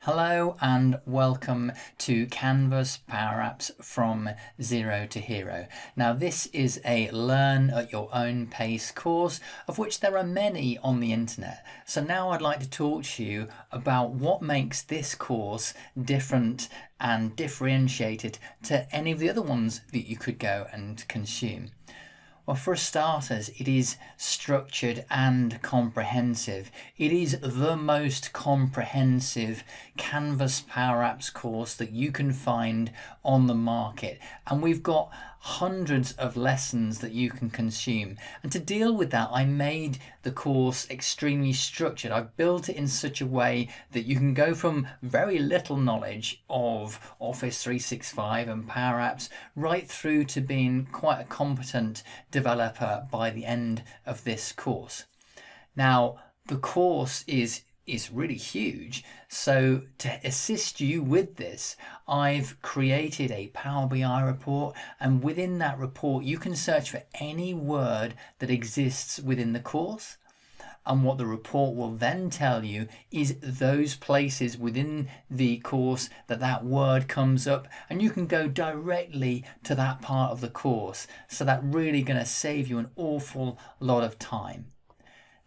Hello and welcome to Canvas Power Apps from Zero to Hero. Now this is a learn at your own pace course, of which there are many on the internet. So now I'd like to talk to you about what makes this course different and differentiated to any of the other ones that you could go and consume. Well, for starters, it is structured and comprehensive. It is the most comprehensive Canvas Power Apps course that you can find on the market. And we've got hundreds of lessons that you can consume. And to deal with that, I made the course extremely structured. I've built it in such a way that you can go from very little knowledge of Office 365 and Power Apps right through to being quite a competent developer by the end of this course. Now, the course is really huge. So to assist you with this, I've created a Power BI report, and within that report, you can search for any word that exists within the course. And what the report will then tell you is those places within the course that word comes up, and you can go directly to that part of the course. So that's really going to save you an awful lot of time.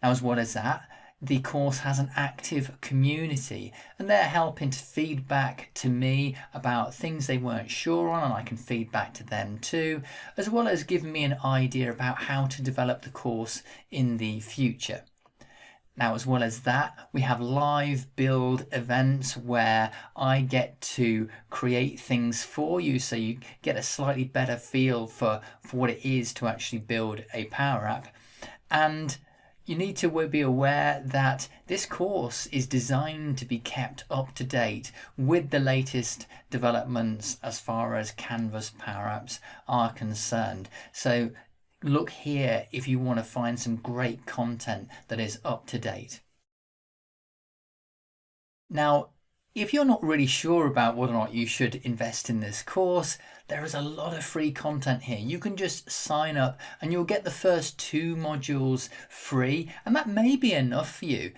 Now, as well as that, the course has an active community, and they're helping to feed back to me about things they weren't sure on, and I can feed back to them too, as well as giving me an idea about how to develop the course in the future. Now, as well as that, we have live build events where I get to create things for you, so you get a slightly better feel for what it is to actually build a Power App. And you need to be aware that this course is designed to be kept up to date with the latest developments as far as Canvas Power Apps are concerned. So look here if you want to find some great content that is up to date. Now, if you're not really sure about whether or not you should invest in this course, there is a lot of free content here. You can just sign up and you'll get the first 2 modules free, and that may be enough for you.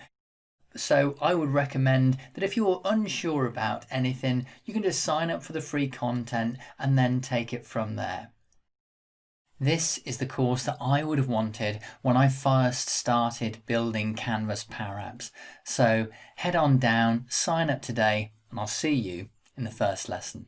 So I would recommend that if you're unsure about anything, you can just sign up for the free content and then take it from there. This is the course that I would have wanted when I first started building Canvas Power Apps. So head on down, sign up today, and I'll see you in the first lesson.